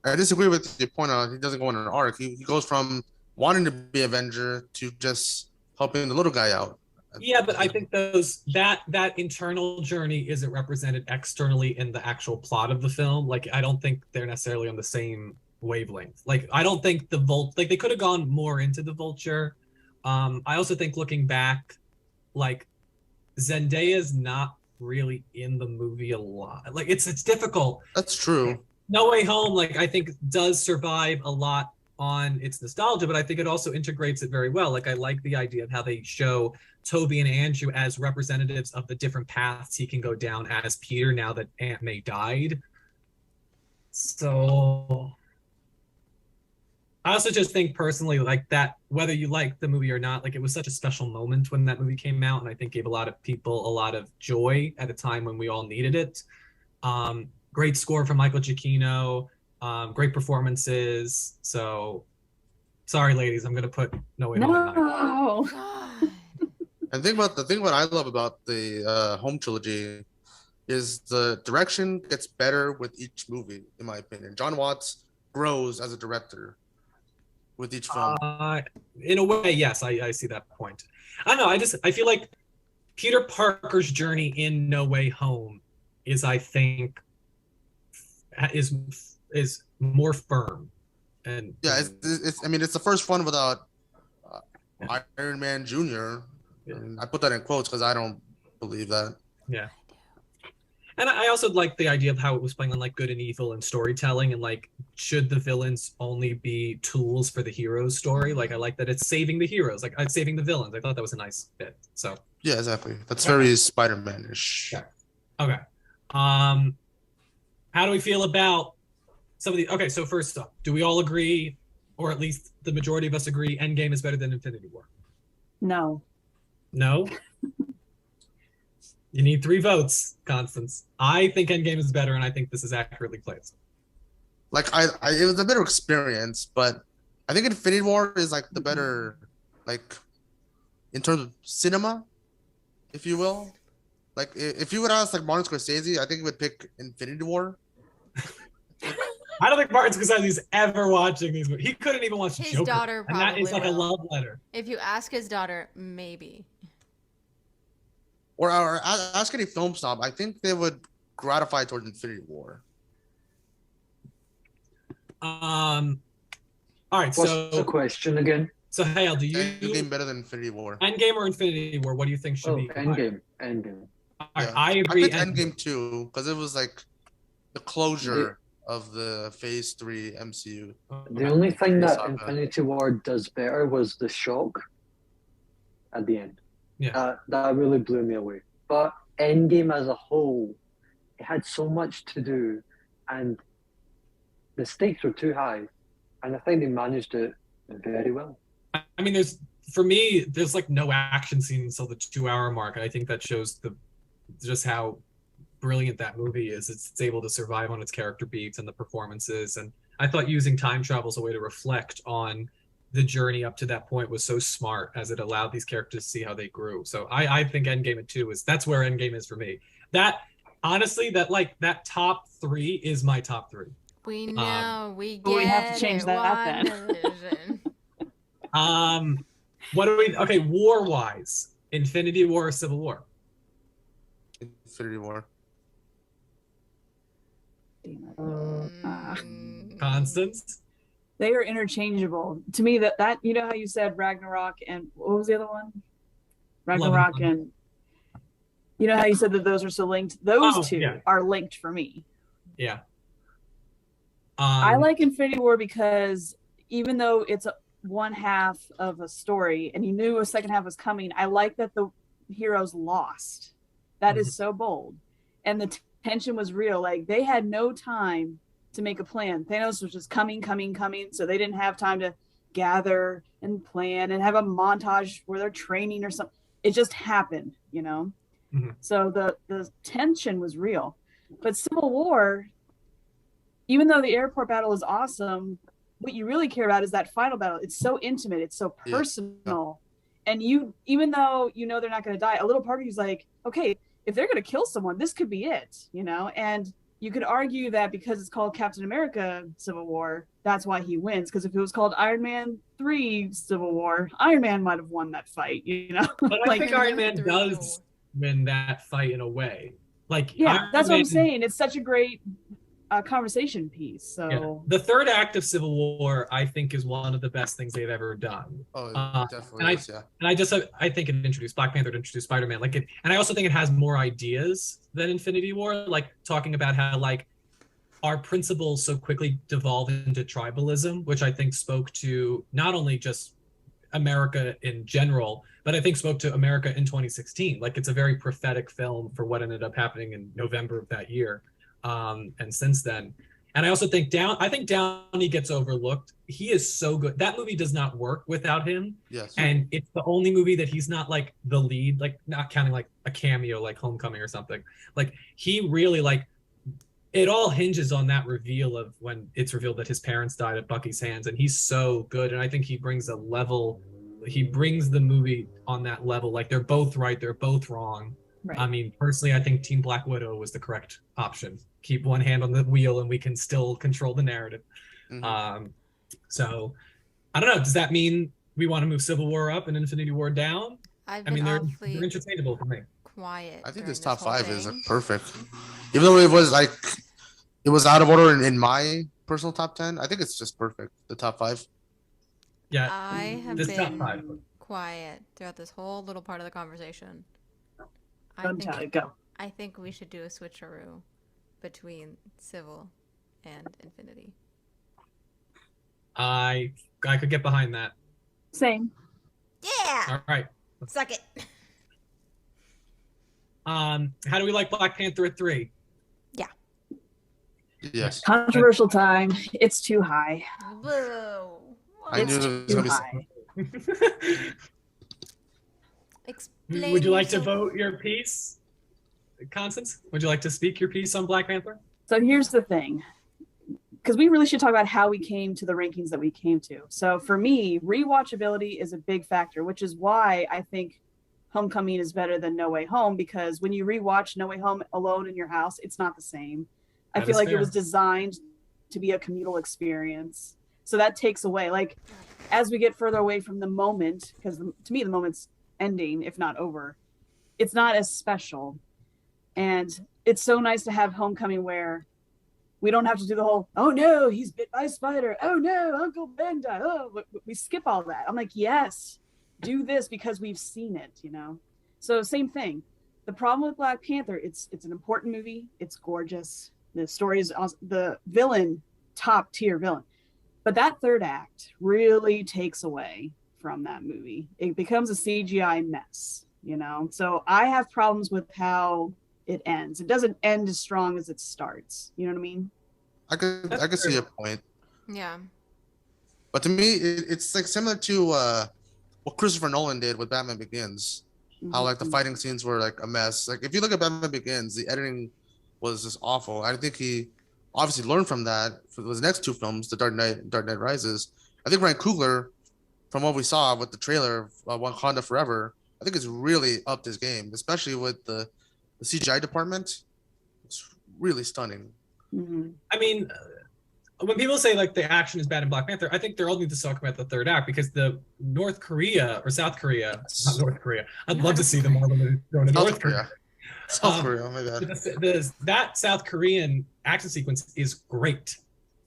I disagree with your point on he doesn't go on an arc. He goes from wanting to be Avenger to just helping the little guy out. yeah, but I think that internal journey isn't represented externally in the actual plot of the film. Like I don't think they're necessarily on the same wavelength. Like I don't think they could have gone more into the Vulture. I also think looking back, like Zendaya's not really in the movie a lot. Like it's difficult. That's true. No Way Home, like I think does survive a lot on its nostalgia, but I think it also integrates it very well. Like I like the idea of how they show Toby and Andrew as representatives of the different paths he can go down as Peter now that Aunt May died. So I also just think personally, like that, whether you like the movie or not, like it was such a special moment when that movie came out, and I think gave a lot of people a lot of joy at a time when we all needed it. Great score from Michael Giacchino, great performances. So, sorry, ladies, I'm gonna put No Way Home at 9. No. God. And the thing what I love about the Home trilogy is the direction gets better with each movie, in my opinion. John Watts grows as a director with each film. In a way, yes, I see that point. I don't know. I feel like Peter Parker's journey in No Way Home is, I think, is more firm. And Yeah, it's I mean, it's the first one without Iron Man Jr. Yeah. I put that in quotes because I don't believe that. yeah. And I also like the idea of how it was playing on like good and evil and storytelling, and like should the villains only be tools for the hero's story? Like I like that it's saving the heroes, like it's saving the villains. I thought that was a nice bit. So Yeah, exactly. That's very Spider-Man-ish. yeah. Okay. How do we feel about some of the? Okay, so first up, do we all agree, or at least the majority of us agree, Endgame is better than Infinity War? No. No. You need 3 votes, Constance. I think Endgame is better, and I think this is accurately placed. Like it was a better experience, but I think Infinity War is like the better, like in terms of cinema, if you will. Like if you would ask like Martin Scorsese, I think he would pick Infinity War. I don't think Martin Scorsese's ever watching these movies. He couldn't even watch His Joker, daughter and that is like probably a will. love letter. If you ask his daughter, maybe. Or ask any film snob, I think they would gratify towards Infinity War. All right, What's the question again? so Hale, do you Endgame better than Infinity War? Endgame or Infinity War? What do you think should Oh, be higher? Endgame. All right, Yeah. I agree. I picked Endgame too because it was like the closure of the Phase 3 MCU. The only thing that Saga. Infinity War does better was the shock at the end. Yeah. That really blew me away. But Endgame as a whole, it had so much to do, and the stakes were too high, and I think they managed it very well. I mean, for me, there's like no action scene until the 2-hour mark, and I think that shows just how brilliant that movie is. It's able to survive on its character beats and the performances, and I thought using time travel as a way to reflect on the journey up to that point was so smart, as it allowed these characters to see how they grew. So I think Endgame at 2 that's where Endgame is for me. That honestly, that top 3 is my top 3. We know, we get we have to change it. that then. WandaVision. What do we? Okay, war-wise, Infinity War or Civil War? Infinity War. Constance? They are interchangeable. To me, that you know how you said Ragnarok and what was the other one? Ragnarok and you know how you said that those are so linked? Those two are linked for me. Yeah. I like Infinity War because even though it's one half of a story and you knew a second half was coming, I like that the heroes lost. That is so bold. And the tension was real. Like they had no time to make a plan. Thanos was just coming. So they didn't have time to gather and plan and have a montage where they're training or something. It just happened, you know? Mm-hmm. So the tension was real. But Civil War, even though the airport battle is awesome, what you really care about is that final battle. It's so intimate. It's so personal. Yeah. And even though you know they're not going to die, a little part of you's like, okay, if they're going to kill someone, this could be it, you know? And you could argue that because it's called Captain America Civil War, that's why he wins. Because if it was called Iron Man 3 Civil War, Iron Man might have won that fight, you know? But I think Iron Man does win that fight in a way. Like, yeah, that's what I'm saying. It's such a great conversation piece. So the third act of Civil War, I think, is one of the best things they've ever done. Oh, definitely is, yeah. And I think it introduced Black Panther, it introduced Spider-Man, and I also think it has more ideas than Infinity War, like talking about how like our principles so quickly devolve into tribalism, which I think spoke to not only just America in general, but I think spoke to America in 2016. Like it's a very prophetic film for what ended up happening in November of that year. And since then, and I also think Downey gets overlooked. He is so good. That movie does not work without him. Yes. And it's the only movie that he's not like the lead, like not counting like a cameo like Homecoming or something. Like he really like it all hinges on that reveal of when it's revealed that his parents died at Bucky's hands, and he's so good. And I think he brings the movie on that level. Like they're both right, they're both wrong. Right. I mean, personally, I think Team Black Widow was the correct option. Keep one hand on the wheel and we can still control the narrative. Mm-hmm. So, I don't know. Does that mean we want to move Civil War up and Infinity War down? I mean, they're interchangeable for me. Quiet. I think this top 5 is like perfect. Even though it was out of order in my personal top 10, I think it's just perfect. The top 5. Yeah. I have been quiet throughout this whole little part of the conversation. Go. I think we should do a switcheroo between Civil and Infinity. I could get behind that. Same. Yeah! All right. Suck it. How do we like Black Panther at 3? Yes. Controversial time. It's too high. Boo. I knew It's there was too gonna be high. Explain Would you like to yourself. vote your piece, Constance? Would you like to speak your piece on Black Panther? So here's the thing, because we really should talk about how we came to the rankings that we came to. So for me, rewatchability is a big factor, which is why I think Homecoming is better than No Way Home, because when you rewatch No Way Home alone in your house, it's not the same. I That feel is like fair. it was designed to be a communal experience. So that takes away, like, as we get further away from the moment, because to me, the moment's ending, if not over, it's not as special. And it's so nice to have Homecoming where we don't have to do the whole, oh no, he's bit by a spider. Oh no, Uncle Ben died. Oh, we skip all that. I'm like, yes, do this because we've seen it, you know? So same thing. The problem with Black Panther, it's an important movie. It's gorgeous. The story is awesome. The villain, top tier villain. But that third act really takes away from that movie. It becomes a CGI mess, you know? So I have problems with how it ends. It doesn't end as strong as it starts. You know what I mean? I could see your point. Yeah. But to me, it's like similar to what Christopher Nolan did with Batman Begins. How like the fighting scenes were like a mess. Like if you look at Batman Begins, the editing was just awful. I think he obviously learned from that for his next two films, The Dark Knight and Dark Knight Rises. I think Ryan Coogler, from what we saw with the trailer of Wakanda Forever, I think it's really upped his game, especially with the CGI department. It's really stunning. Mm-hmm. I mean, when people say like the action is bad in Black Panther, I think they're only just talking about the third act, because the North Korea or South Korea, not North Korea. I'd love to see the Marvel movie going to North Korea. South Korea, oh my god. That South Korean action sequence is great,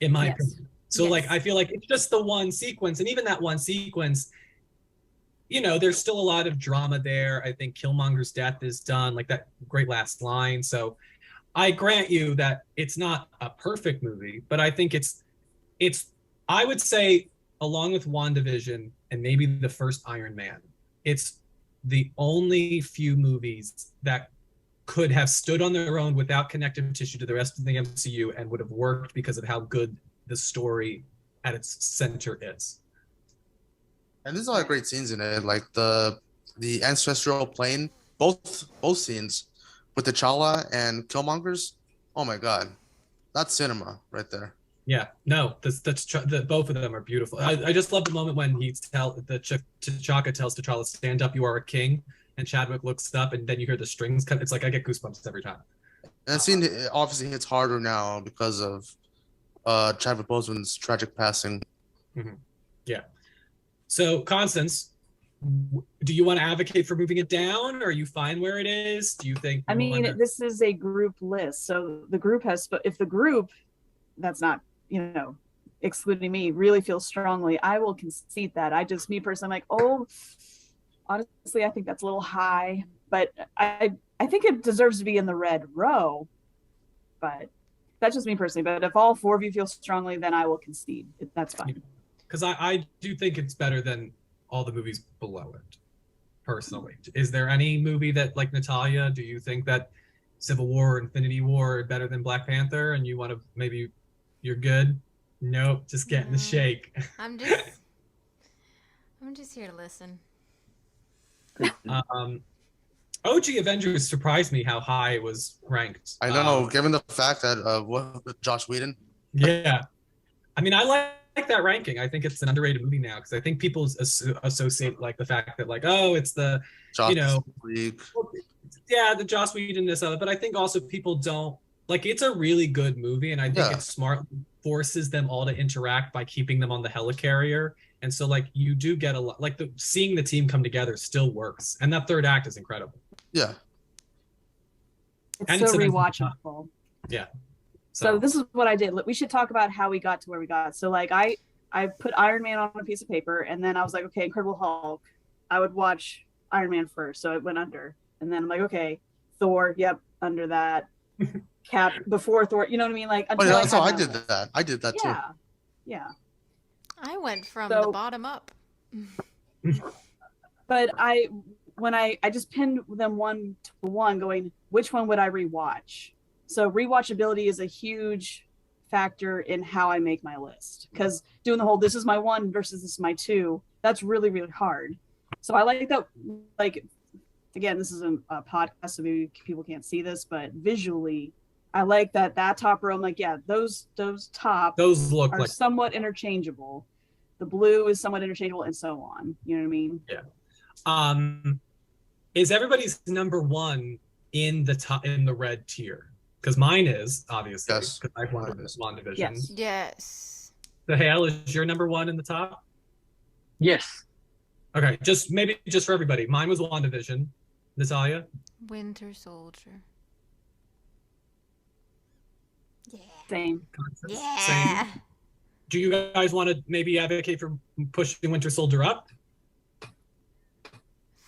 in my opinion. So Yes. like, I feel like it's just the one sequence, and even that one sequence, you know, there's still a lot of drama there. I think Killmonger's death is done, like that great last line. So I grant you that it's not a perfect movie, but I think it's I would say, along with WandaVision and maybe the first Iron Man, it's the only few movies that could have stood on their own without connective tissue to the rest of the MCU and would have worked because of how good the story at its center is. And there's a lot of great scenes in it, like the ancestral plane, both scenes with T'Challa and Killmonger's. Oh my god, that's cinema right there. Yeah, no, the both of them are beautiful. I just love the moment when T'Chaka tells T'Challa, "Stand up, you are a king," and Chadwick looks up, and then you hear the strings cut. It's like I get goosebumps every time. And that scene obviously hits harder now because of Chadwick Boseman's tragic passing. Mm-hmm. Yeah. So, Constance, do you want to advocate for moving it down, or are you fine where it is? Do you think? I mean, this is a group list, so the group has. If the group, that's not, you know, excluding me, really feels strongly, I will concede that. Me personally, I'm like, oh, honestly, I think that's a little high, but I think it deserves to be in the red row. But that's just me personally. But if all four of you feel strongly, then I will concede. That's fine. Because I do think it's better than all the movies below it, personally. Is there any movie that, like Natalia, do you think that Civil War or Infinity War are better than Black Panther, and you want to, maybe you're good? Nope, just getting the shake. I'm just here to listen. OG Avengers surprised me how high it was ranked. I know, given the fact that Josh Whedon. Yeah, I mean, I like that ranking. I think it's an underrated movie now, because I think people associate like the fact that like, oh, it's the Josh the Joss Joss Whedon this other, but I think also people don't like, it's a really good movie, and I think it's smart, forces them all to interact by keeping them on the helicarrier, and so like you do get a lot, like seeing the team come together still works, and that third act is incredible. Yeah, it's so rewatchable. Yeah. So this is what I did. We should talk about how we got to where we got. So like I put Iron Man on a piece of paper, and then I was like, okay, Incredible Hulk, I would watch Iron Man first, so it went under. And then I'm like, okay, Thor, yep, under that. Cap before Thor, you know what I mean? Like But until that's how I had did my list. that. I did that too. Yeah, yeah. I went from So- the bottom up. But when I just pinned them one to one, going, which one would I rewatch? So rewatchability is a huge factor in how I make my list, because doing the whole this is my one versus this is my two, that's really, really hard. So I like that. Like, again, this is a podcast, so maybe people can't see this, but visually, I like that top row. I'm like, yeah, those top Those look are like somewhat interchangeable. The blue is somewhat interchangeable, and so on. You know what I mean? Is everybody's number one in the top in the red tier? Because mine is, obviously. Yes. Because I've won Mine is. WandaVision. Yes. Yes. So Hale, is your number one in the top? Yes. Okay, just for everybody. Mine was WandaVision. Natalia? Winter Soldier. Yeah. Same. Yeah. Same. Do you guys want to maybe advocate for pushing Winter Soldier up?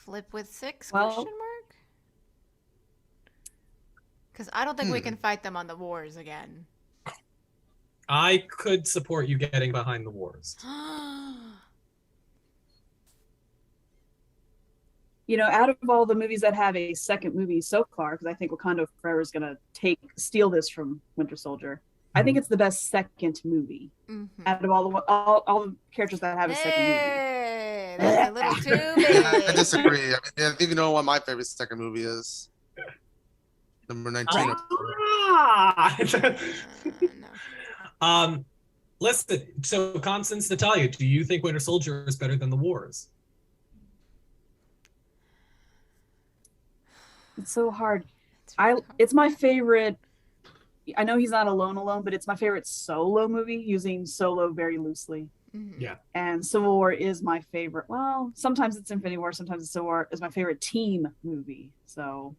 Flip with 6? Well- Question mark. Because I don't think we can fight them on the wars again. I could support you getting behind the wars. You know, out of all the movies that have a second movie so far, because I think Wakanda Forever is going to steal this from Winter Soldier. I think it's the best second movie Mhm. out of all the characters that have a second movie. Hey, that's a little too I big. disagree. I mean, I think you know what my favorite second movie is. Number 19. Ah! No. Listen. So, Constance, Natalia, do you think Winter Soldier is better than the Wars? It's so hard. It's really hard. It's my favorite. I know he's not alone, but it's my favorite solo movie, using solo very loosely. Mhm. Yeah. And Civil War is my favorite. Well, sometimes it's Infinity War, sometimes it's Civil War is my favorite team movie. So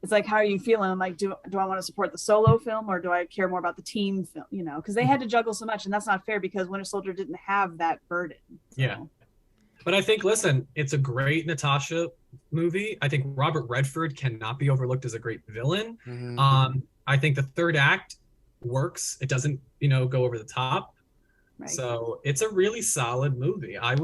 it's like, how are you feeling? I'm like, do I want to support the solo film, or do I care more about the team film? You know, because they had to juggle so much, and that's not fair because Winter Soldier didn't have that burden. So. Yeah. But I think, listen, it's a great Natasha movie. I think Robert Redford cannot be overlooked as a great villain. Mhm. I think the third act works. It doesn't, go over the top. Right. So it's a really solid movie. I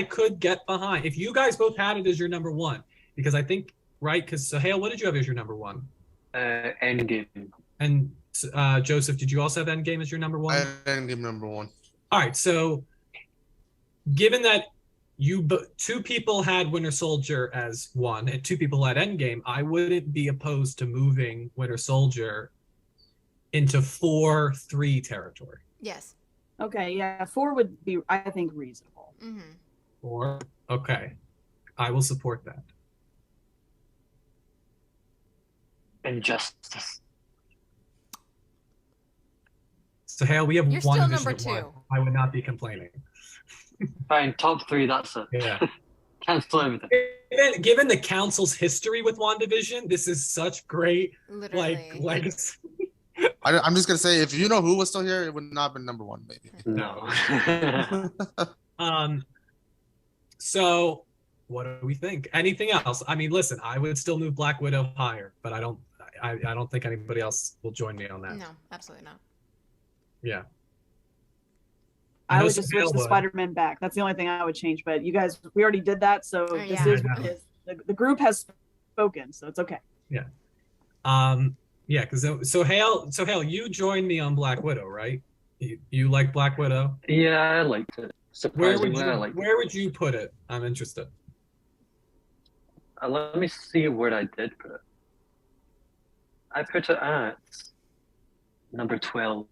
could get behind if you guys both had it as your number one, because I think, right? Because Hale, what did you have as your number one? Endgame. And Joseph, did you also have Endgame as your number one? I didn't give number one. All right. So given that two people had Winter Soldier as one and two people had Endgame, I wouldn't be opposed to moving Winter Soldier into 4-3 territory. Yes. Okay, yeah, 4 would be, I think, reasonable. Mm-hmm. 4, okay. I will support that. Injustice. So Hale, we have You're one still division number at one. 2. I would not be complaining. Fine, top 3, that's it. Yeah. Cancel everything. Given the council's history with WandaVision, this is such great Literally. legacy. I'm just gonna say, if you know who was still here, it would not have been number one, maybe. No. So what do we think? Anything else? I mean, listen, I would still move Black Widow higher, but I don't think anybody else will join me on that. No, absolutely not. Yeah. I know would just switch Hale the would. Spider-Man back. That's the only thing I would change. But you guys, we already did that, so this yeah. is I what know. it is. The group has spoken, so it's okay. Yeah, because so Hale, you joined me on Black Widow, right? You like Black Widow? Yeah, I liked it. Surprisingly, I liked it. Where would you put it? I'm interested. Let me see where I did put it. I put it at number 12.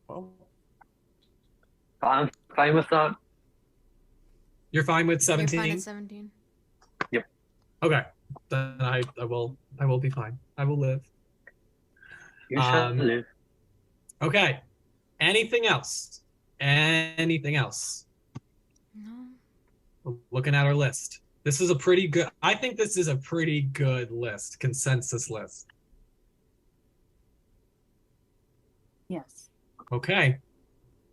Well, But I'm fine with that. You're fine with You're fine 17? at 17. Okay. Then I will be fine. I will live. You shall live. Okay. Anything else? Anything else? No. Looking at our list. I think this is a pretty good list, consensus list. Yes. Okay.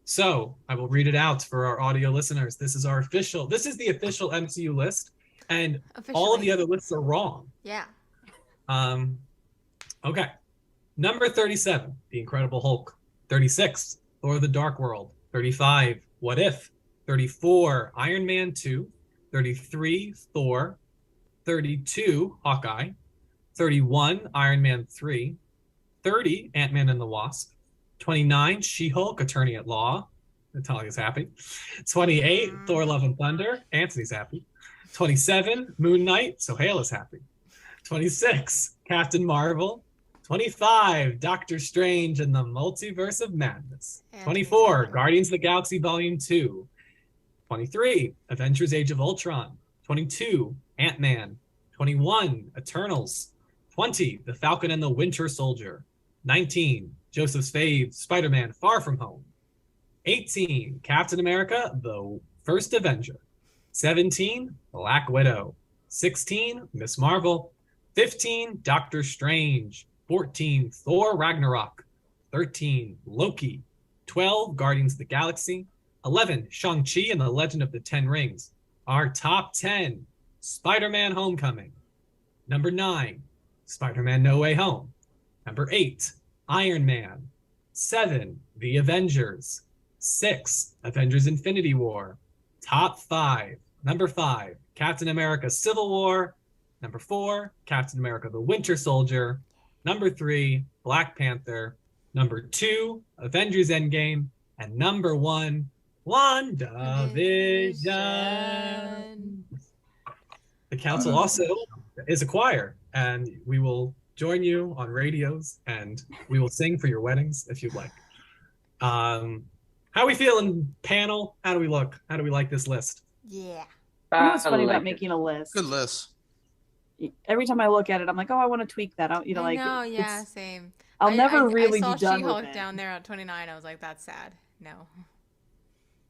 So I will read it out for our audio listeners. This is the official MCU list. And Officially. all of the other lists are wrong. Yeah. Okay. Number 37, The Incredible Hulk. 36, Thor: The Dark World. 35, What If. 34, Iron Man 2. 33, Thor. 32, Hawkeye. 31, Iron Man 3. 30, Ant-Man and the Wasp. 29, She-Hulk, Attorney at Law. Natalia's happy. 28, Thor: Love and Thunder. Anthony's happy. 27, Moon Knight. So Hale is happy. 26, Captain Marvel. 25, Doctor Strange and the Multiverse of Madness. 24, Guardians of the Galaxy Volume 2. 23, Avengers: Age of Ultron. 22, Ant-Man. 21, Eternals. 20, The Falcon and the Winter Soldier. 19, Joseph's fave, Spider-Man: Far From Home. 18, Captain America: The First Avenger. 17, Black Widow. 16, Miss Marvel. 15, Doctor Strange. 14, Thor: Ragnarok. 13, Loki. 12, Guardians of the Galaxy. 11, Shang-Chi and the Legend of the Ten Rings. Our top 10, Spider-Man: Homecoming. Number 9, Spider-Man: No Way Home. Number 8, Iron Man. 7, The Avengers. 6, Avengers: Infinity War. Top 5. Number 5, Captain America: Civil War. Number 4, Captain America: The Winter Soldier. Number 3, Black Panther. Number 2, Avengers: Endgame. And number 1, WandaVision. The council also is a choir, and we will join you on radios, and we will sing for your weddings if you'd like. How are we feeling, panel? How do we look? How do we like this list? Yeah. You know what's funny about making a list? Good list. Every time I look at it, I'm like, oh, I want to tweak that. I know, yeah, same. I'll never really I be saw done She-Hulk with it. down there at 29. I was like, that's sad. No.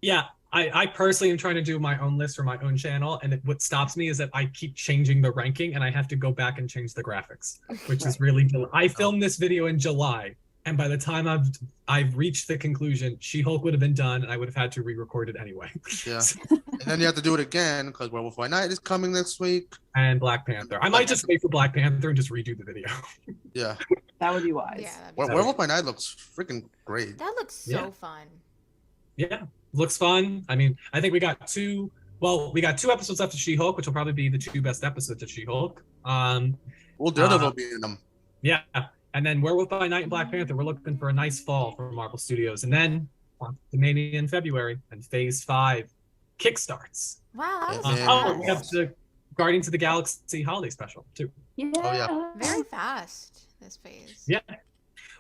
Yeah, I personally am trying to do my own list for my own channel, and what stops me is that I keep changing the ranking, and I have to go back and change the graphics, which is really. I filmed this video in July, and by the time I've reached the conclusion, She-Hulk would have been done, and I would have had to re-record it anyway. Yeah, and then you have to do it again because Werewolf by Night is coming next week. And Black Panther. I might just wait for Black Panther and just redo the video. Yeah, that would be wise. Yeah, Werewolf by Night looks freaking great. That looks so fun. Yeah, looks fun. I mean, I think we got two episodes left of She-Hulk, which will probably be the 2 best episodes of She-Hulk. Well, Daredevil will be in them. Yeah, and then Werewolf by Night and Black Panther. We're looking for a nice fall for Marvel Studios, and then Mania in February, and Phase 5 kickstarts. Wow, that was we have the Guardians of the Galaxy holiday special too. Yeah. Oh yeah. very fast, this phase. Yeah.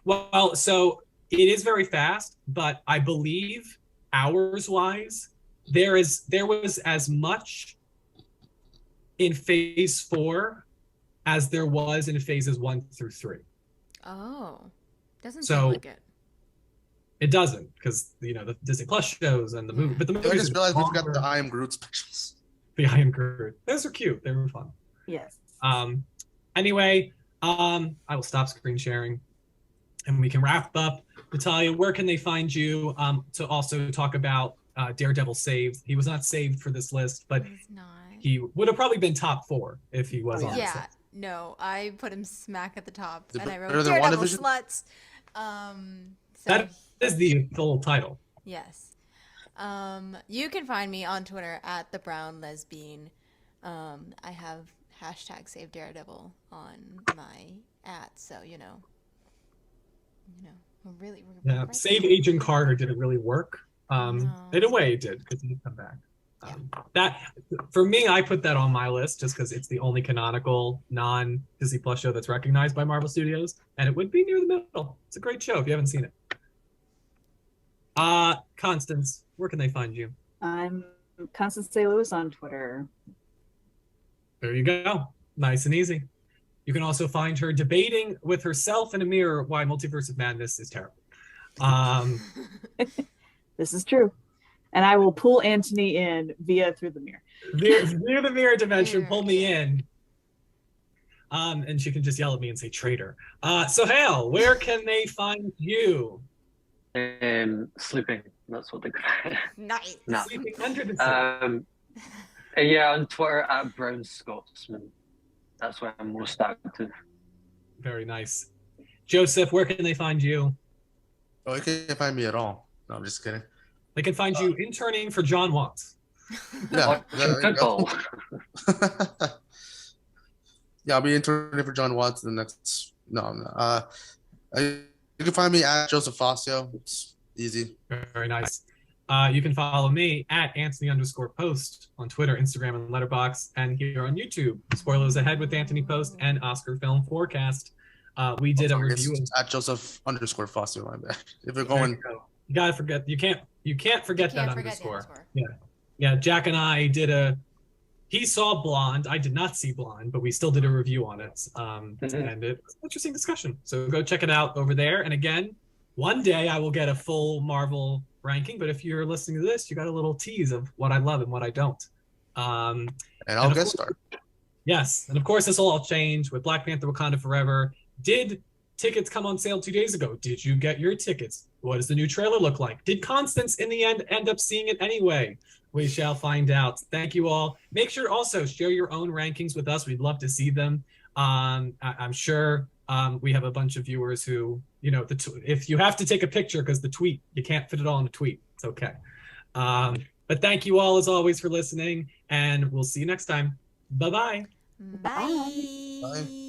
Well, so it is very fast, but I believe hours-wise, there was as much in Phase 4 as there was in Phases 1 through 3. Oh, doesn't So- seem like it. It doesn't, because the Disney Plus shows and the movie, but the I movies just realized we got the I Am Groot specials. the I Am Groot. Those are cute. They were fun. Yes. Anyway, I will stop screen sharing, and we can wrap up. Natalia, where can they find you to also talk about Daredevil saved? He was not saved for this list, but He's not. he would have probably been top 4 if he was on this Yeah, list. no, I put him smack at the top, The and I wrote better than Daredevil WandaVision? sluts. So That is the full title. yes. You can find me on Twitter at the Brown Lesbian. I have hashtag Save Daredevil on my so we're really Yeah, right Save there. Agent Carter didn't really work. No. In a way, it did because he did come back. That for me, I put that on my list just because it's the only canonical non-Disney Plus show that's recognized by Marvel Studios, and it would be near the middle. It's a great show if you haven't seen it. Constance, where can they find you? I'm Constance St. Louis on Twitter. There you go. Nice and easy. You can also find her debating with herself in a mirror why Multiverse of Madness is terrible. This is true. And I will pull Anthony in through the mirror. Near the mirror dimension, pull me in. And she can just yell at me and say traitor. So Hale, where can they find you? Sleeping. That's what they Nice. No. Sleeping under the sea. Yeah, on Twitter at Brown Scotsman. That's where I'm most active. Very nice. Joseph, where can they find you? Oh, you can't find me at all. No, I'm just kidding. They can find you interning for John Watts. Yeah, there Watching you go. football. Yeah, I'll be interning for John Watts the next. No, no. You can find me at Joseph Fazio. It's easy. Very nice. You can follow me at Anthony_Post on Twitter, Instagram, and Letterboxd, and here on YouTube. Spoilers ahead with Anthony Post and Oscar Film Forecast. We did a review at Joseph_Fazio. My bad. If you're There going, you gotta forget. You can't forget that Can't forget the underscore. underscore. Yeah. Jack and I did a. He saw Blonde. I did not see Blonde, but we still did a review on it. And it was an interesting discussion. So go check it out over there. And again, one day I will get a full Marvel ranking. But if you're listening to this, you got a little tease of what I love and what I don't. and I'll guest star. Yes, and of course this will all change with Black Panther: Wakanda Forever. Did tickets come on sale 2 days ago? Did you get your tickets? What does the new trailer look like? Did Constance in the end up seeing it anyway? We shall find out. Thank you all. Make sure also share your own rankings with us. We'd love to see them. I'm sure we have a bunch of viewers who, if you have to take a picture because the tweet, you can't fit it all in a tweet. It's okay. But thank you all as always for listening, and we'll see you next time. Bye-bye. Bye. Bye.